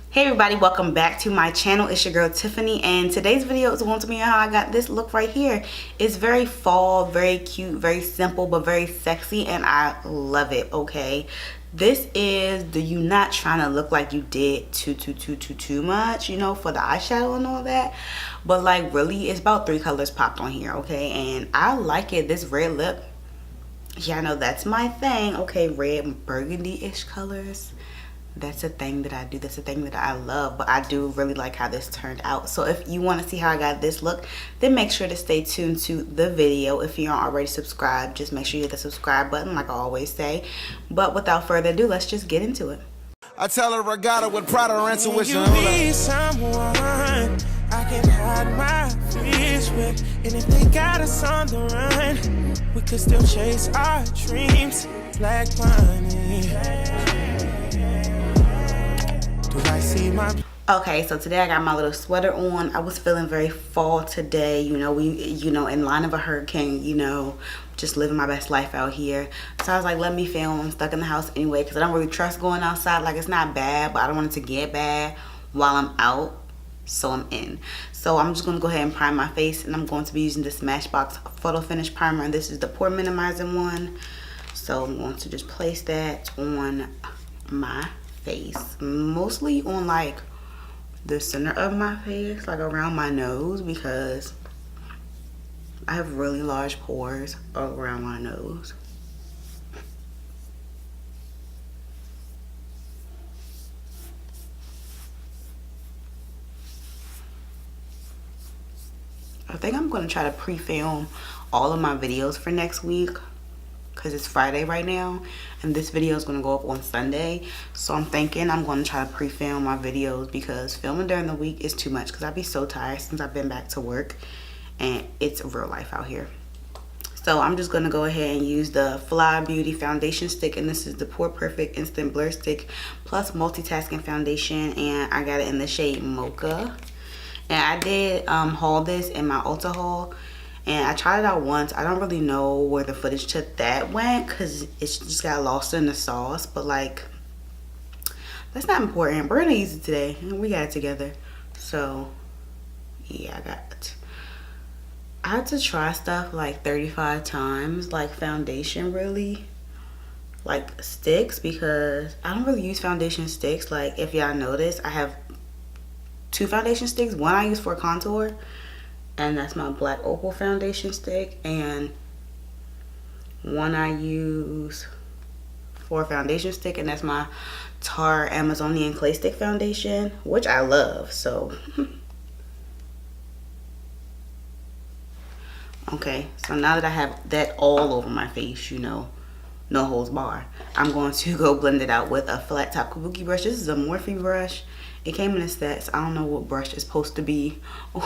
Hey everybody, welcome back to my channel. It's your girl Tiffany, and today's video is going to be on how I got this look right here. It's very fall, very cute, very simple, but very sexy, and I love it. Okay, this is the you not trying to look like you did too much, you know, for the eyeshadow and all that, but like really it's about 3 colors popped on here. Okay, and I like it. This red lip, yeah, I know that's my thing. Okay, red burgundy-ish colors, that's a thing that I do. That's a thing that I love, but I do really like how this turned out. So if you want to see how I got this look, then make sure to stay tuned to the video. If you aren't already subscribed, just make sure you hit the subscribe button like I always say. But without further ado, let's just get into it. I tell her I got her with pride or intuition. You be someone I can hide my fears with, and if they got us on the run, we could still chase our dreams like money. Do I see my Okay, so today I got my little sweater on. I was feeling very fall today. You know, in line of a hurricane, just living my best life out here. So I was like, let me film. I'm stuck in the house anyway because I don't really trust going outside. Like, it's not bad, but I don't want it to get bad while I'm out. So I'm in. So I'm just going to go ahead and prime my face, and I'm going to be using the Smashbox Photo Finish Primer, and this is the pore minimizing one. So I'm going to just place that on my face, mostly on like the center of my face, like around my nose, because I have really large pores all around my nose. I think I'm going to try to pre-film all of my videos for next week because it's Friday right now, and this video is going to go up on Sunday. So I'm thinking I'm going to try to pre-film my videos because filming during the week is too much because I'd be so tired since I've been back to work, and it's real life out here. So I'm just going to go ahead and use the Fly Beauty foundation stick, and this is the Pore Perfect Instant Blur Stick plus Multitasking Foundation, and I got it in the shade Mocha. And I did haul this in my Ulta haul, and I tried it out once. I don't really know where the footage to that went because it just got lost in the sauce, but like, that's not important. We're gonna use it today and we got it together. So yeah, I had to try stuff like 35 times, like foundation, really, like sticks, because I don't really use foundation sticks. Like, if y'all notice, I have 2 foundation sticks. One I use for contour, and that's my Black Opal foundation stick, and one I use for a foundation stick, and that's my Tarte Amazonian Clay Stick foundation, which I love. So okay, so now that I have that all over my face, no holds bar, I'm going to go blend it out with a flat top kabuki brush. This is a Morphe brush. It came in a set, so I don't know what brush is supposed to be,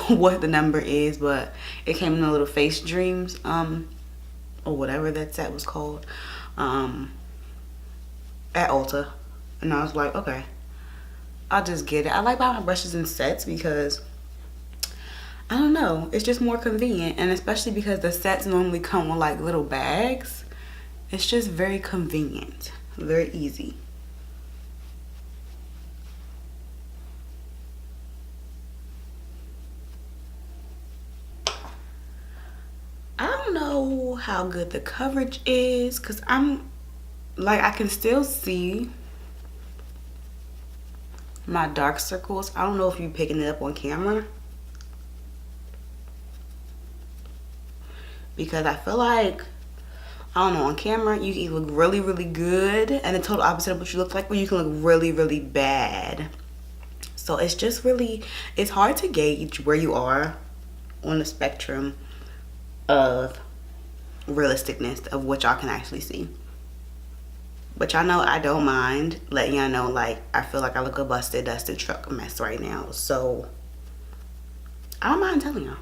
what the number is, but it came in a little Face Dreams, or whatever that set was called, at Ulta. And I was like, okay, I'll just get it. I like buying my brushes in sets because, I don't know, it's just more convenient, and especially because the sets normally come with like little bags. It's just very convenient, very easy. I don't know how good the coverage is because I'm like, I can still see my dark circles. I don't know if you're picking it up on camera, because I feel like, I don't know, on camera you can look really good, and the total opposite of what you look like, or you can look really bad. So it's just really, it's hard to gauge where you are on the spectrum of realisticness of what y'all can actually see. But y'all know I don't mind letting y'all know, like, I feel like I look a busted, dusted truck mess right now, so I don't mind telling y'all.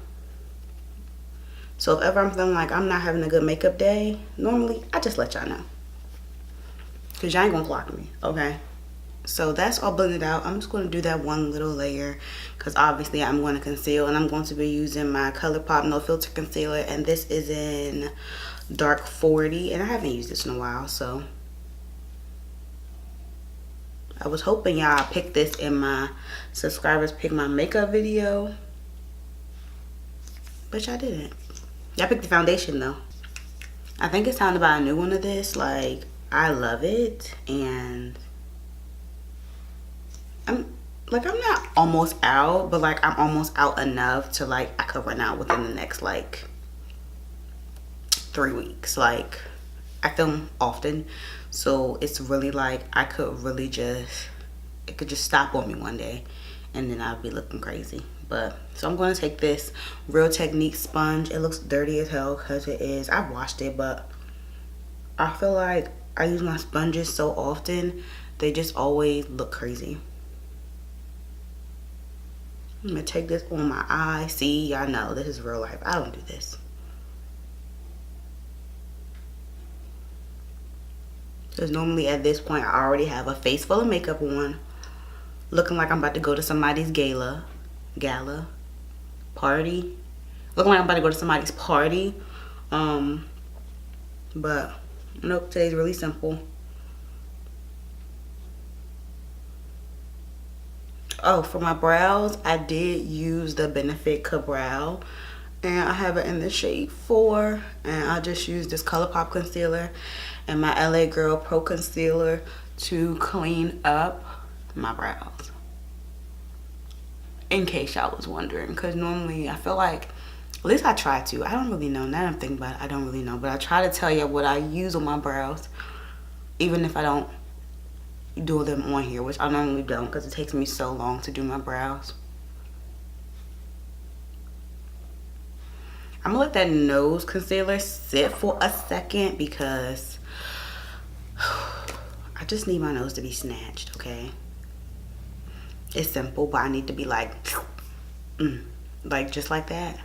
So if ever I'm feeling like I'm not having a good makeup day, normally I just let y'all know, because y'all ain't gonna clock me, okay? So that's all blended out. I'm just going to do that one little layer because obviously I'm going to conceal, and I'm going to be using my ColourPop No Filter Concealer, and this is in Dark 40, and I haven't used this in a while, so I was hoping y'all picked this in my subscribers pick my makeup video, but y'all didn't. Y'all picked the foundation though. I think it's time to buy a new one of this. Like, I love it, and I'm not almost out, but like I'm almost out enough to like I could run out within the next like 3 weeks. Like, I film often, so it's really like I could really just, it could just stop on me one day and then I'd be looking crazy. But so I'm going to take this Real Technique sponge. It looks dirty as hell because it is. I've washed it, but I feel like I use my sponges so often, they just always look crazy. I'm gonna take this on my eye. See, y'all know this is real life. I don't do this. Because normally at this point I already have a face full of makeup on, looking like I'm about to go to somebody's gala party, looking like I'm about to go to somebody's party. But nope, today's really simple. Oh, for my brows, I did use the Benefit Ka-Brow, and I have it in the shade 4, and I just used this ColourPop concealer and my LA Girl Pro Concealer to clean up my brows, in case y'all was wondering. Because normally I feel like, at least I try to, I don't really know, now that I'm thinking about it, I don't really know, but I try to tell you what I use on my brows, even if I don't do them on here, which I normally don't because it takes me so long to do my brows. I'm gonna let that nose concealer sit for a second because I just need my nose to be snatched, okay? It's simple, but I need to be like just like that.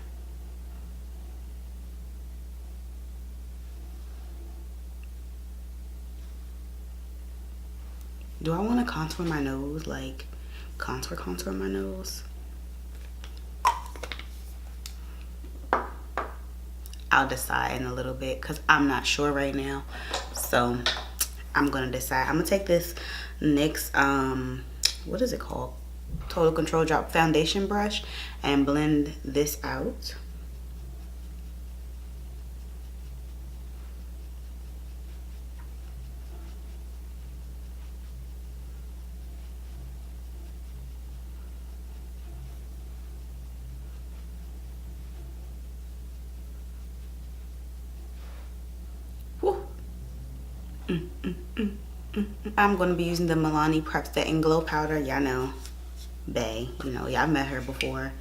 Do I want to contour my nose? Like, contour my nose? I'll decide in a little bit because I'm not sure right now. So, I'm going to decide. I'm going to take this NYX, what is it called? Total Control Drop Foundation brush and blend this out. I'm going to be using the Milani Prep Set and Glow Powder. Y'all know Bae. You know, y'all met her before.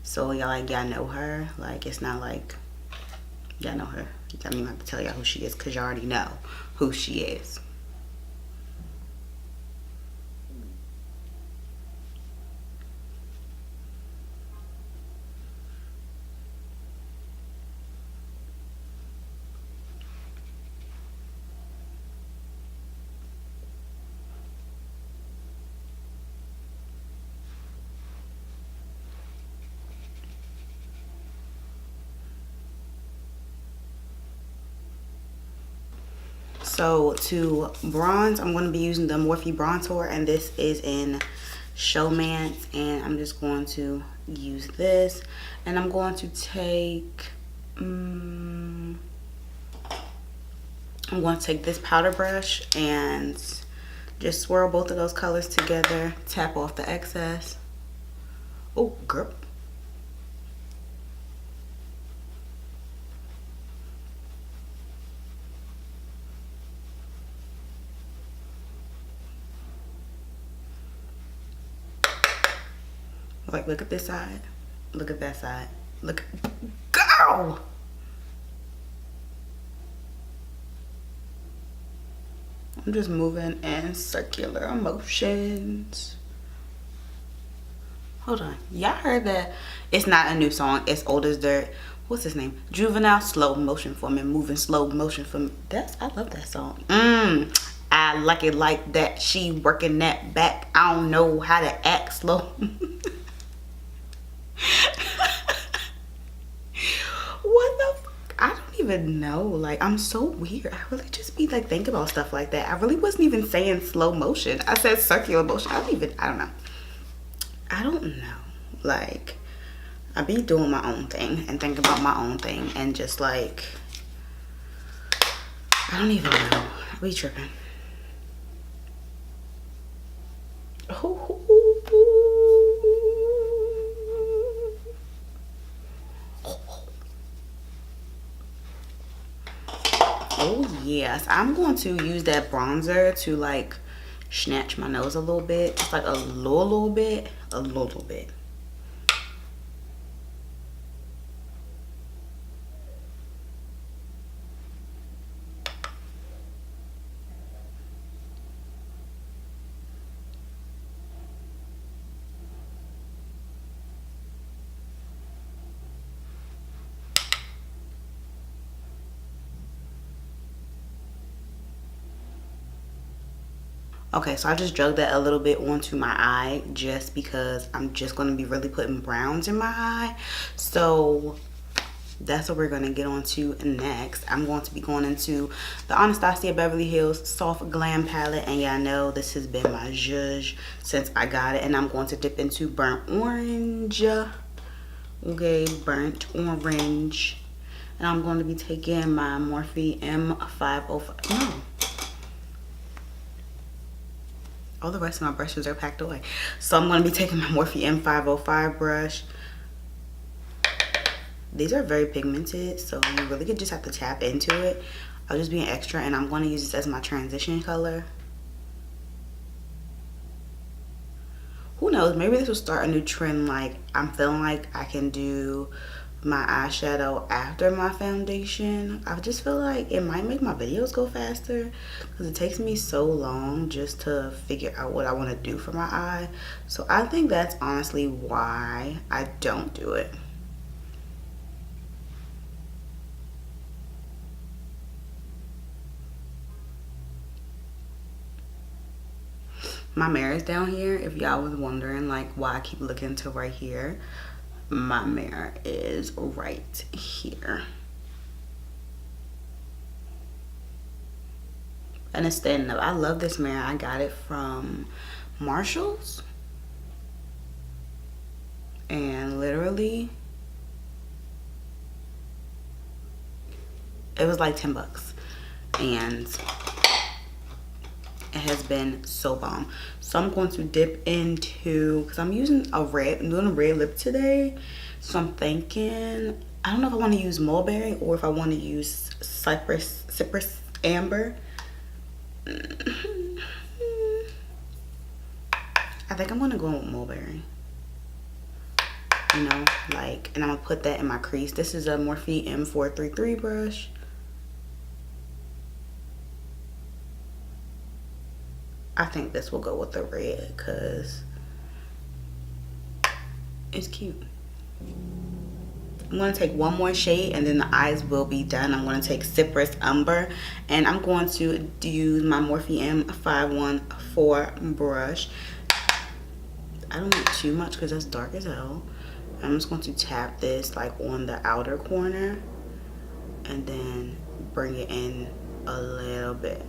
So y'all know her. Like, it's not like y'all know her. I don't even have to tell y'all who she is because y'all already know who she is. So to bronze, I'm going to be using the Morphe Bronzer, and this is in Showmance, and I'm just going to use this, and I'm going to take I'm going to take this powder brush and just swirl both of those colors together, tap off the excess. Oh girl. Like, look at this side, look at that side, look, girl! I'm just moving in circular motions. Hold on, y'all heard that? It's not a new song, it's old as dirt. What's his name? Juvenile. Slow motion for me, moving slow motion for me. I love that song. I like it like that. She working that back. I don't know how to act slow. What the fuck? I don't even know. Like, I'm so weird. I really just be like thinking about stuff like that. I really wasn't even saying slow motion. I said circular motion. I don't know. I don't know. Like, I be doing my own thing and thinking about my own thing and just like, I don't even know. I be tripping. Oh yes, I'm going to use that bronzer to like snatch my nose a little bit, just like a little bit. Okay, so I just drugged that a little bit onto my eye just because I'm just going to be really putting browns in my eye. So that's what we're going to get on to next. I'm going to be going into the Anastasia Beverly Hills Soft Glam Palette. And y'all know this has been my zhuzh since I got it. And I'm going to dip into Burnt Orange. Okay, Burnt Orange. And I'm going to be taking my Morphe M505. No. All the rest of my brushes are packed away. So I'm going to be taking my Morphe M505 brush. These are very pigmented, so you really could just have to tap into it. I'll just be an extra, and I'm going to use this as my transition color. Who knows? Maybe this will start a new trend. Like, I'm feeling like I can do my eyeshadow after my foundation. I just feel like it might make my videos go faster because it takes me so long just to figure out what I want to do for my eye. So I think that's honestly why I don't do it. My mirror is down here. If y'all was wondering like why I keep looking to right here, my mirror is right here. And it's standing up. I love this mirror. I got it from Marshall's. And literally, it was like 10 bucks. And it has been so bomb. So I'm going to dip into, because I'm using a red, I'm doing a red lip today. So I'm thinking, I don't know if I want to use mulberry or if I want to use cypress amber. I think I'm going to go with mulberry. You know, like, and I'm going to put that in my crease. This is a Morphe M433 brush. I think this will go with the red because it's cute. I'm going to take one more shade and then the eyes will be done. I'm going to take Cypress Umber and I'm going to use my Morphe M514 brush. I don't need too much because that's dark as hell. I'm just going to tap this like on the outer corner and then bring it in a little bit.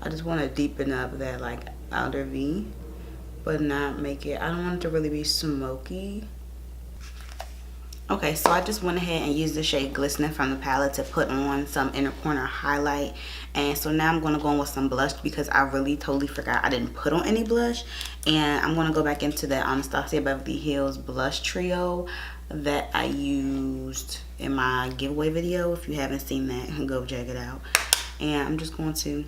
I just want to deepen up that like outer V, but not make it, I don't want it to really be smoky. Okay, so I just went ahead and used the shade Glistening from the palette to put on some inner corner highlight. And so now I'm going to go in with some blush because I really totally forgot I didn't put on any blush. And I'm going to go back into the Anastasia Beverly Hills blush trio that I used in my giveaway video. If you haven't seen that, go check it out. And I'm just going to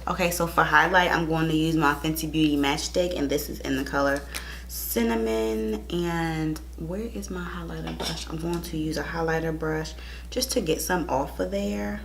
okay, so for highlight, I'm going to use my Fenty Beauty Matchstick, and this is in the color Cinnamon. And where is my highlighter brush? I'm going to use a highlighter brush just to get some off of there.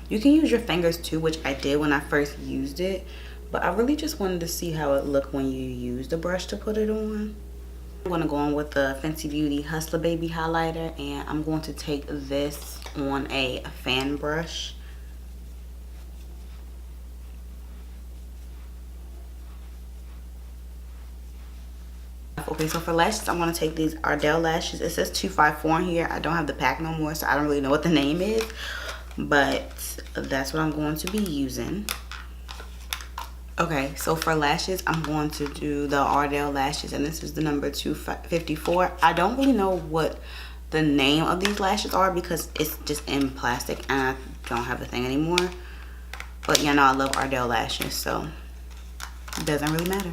You can use your fingers too, which I did when I first used it, but I really just wanted to see how it looked when you use the brush to put it on. I'm going to go on with the Fenty Beauty Hustler Baby highlighter, and I'm going to take this on a fan brush. Okay, so for lashes, I'm going to take these Ardell lashes. It says 254 in here. I don't have the pack no more, so I don't really know what the name is, but that's what I'm going to be using. Okay, so for lashes, I'm going to do the Ardell lashes, and this is the number 254. I don't really know what the name of these lashes are because it's just in plastic and I don't have the thing anymore. But you know, I love Ardell lashes, so it doesn't really matter.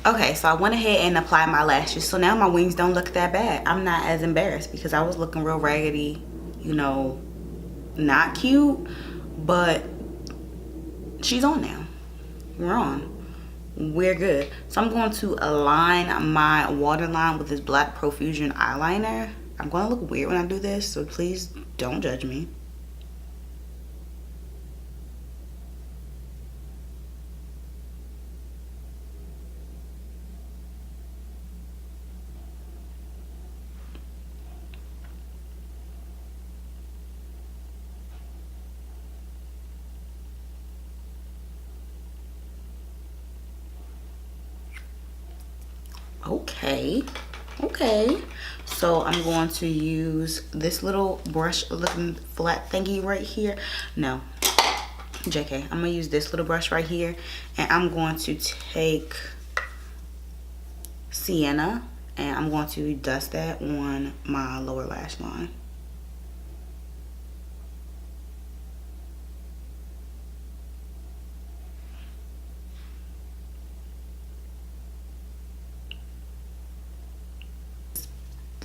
Okay, so I went ahead and applied my lashes. So now my wings don't look that bad. I'm not as embarrassed because I was looking real raggedy, you know, not cute. But she's on now. We're on. We're good. So I'm going to align my waterline with this Black Profusion eyeliner. I'm going to look weird when I do this, so please don't judge me. Okay, so I'm going to use this little brush looking flat thingy right here. No, JK, I'm gonna use this little brush right here, and I'm going to take Sienna and I'm going to dust that on my lower lash line.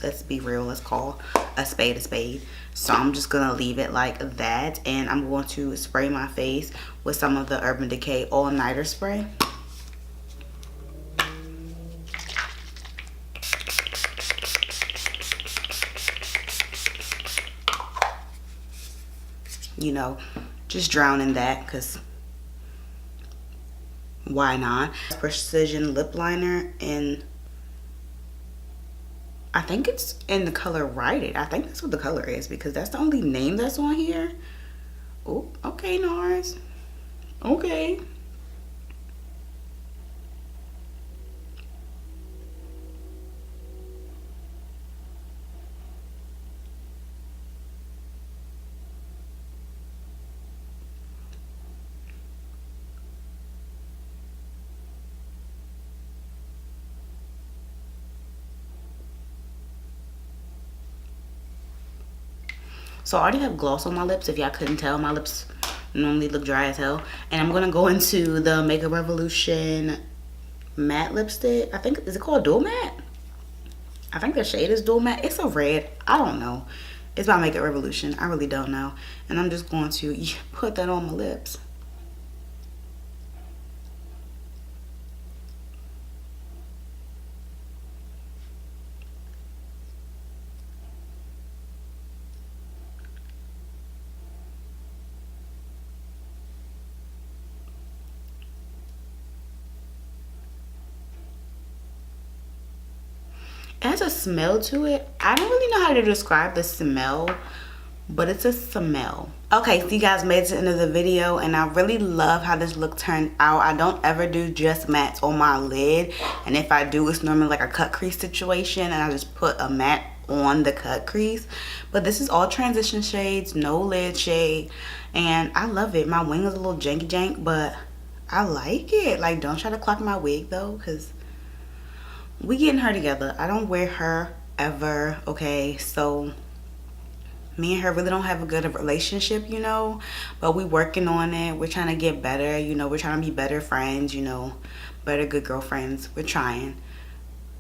Let's be real, let's call a spade a spade. So I'm just gonna leave it like that, and I'm going to spray my face with some of the Urban Decay All Nighter spray. You know, just drown in that because why not? Precision lip liner, and I think it's in the color Ride It. I think that's what the color is because that's the only name that's on here. Oh, okay, NARS. Okay. So I already have gloss on my lips. If y'all couldn't tell, my lips normally look dry as hell. And I'm gonna go into the Makeup Revolution matte lipstick. I think, is it called Dual Matte? I think the shade is Dual Matte. It's a red, I don't know. It's by Makeup Revolution, I really don't know. And I'm just going to put that on my lips. It has a smell to it. I don't really know how to describe the smell, but it's a smell. Okay, so you guys made it to the end of the video, and I really love how this look turned out. I don't ever do just mattes on my lid, and if I do, it's normally like a cut crease situation, and I just put a matte on the cut crease. But this is all transition shades, no lid shade, and I love it. My wing is a little janky jank, but I like it. Like, don't try to clock my wig though, because we getting her together. I don't wear her ever, okay? So me and her really don't have a good relationship, you know, but we working on it. We're trying to get better, you know. We're trying to be better friends, you know, better good girlfriends. We're trying.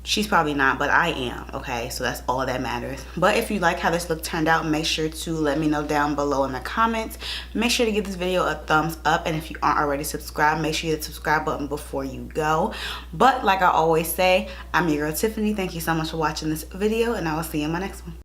She's probably not, but I am, okay? So that's all that matters. But if you like how this look turned out, make sure to let me know down below in the comments. Make sure to give this video a thumbs up, and if you aren't already subscribed, make sure you hit the subscribe button before you go. But like I always say, I'm your girl Tiffany. Thank you so much for watching this video, and I will see you in my next one.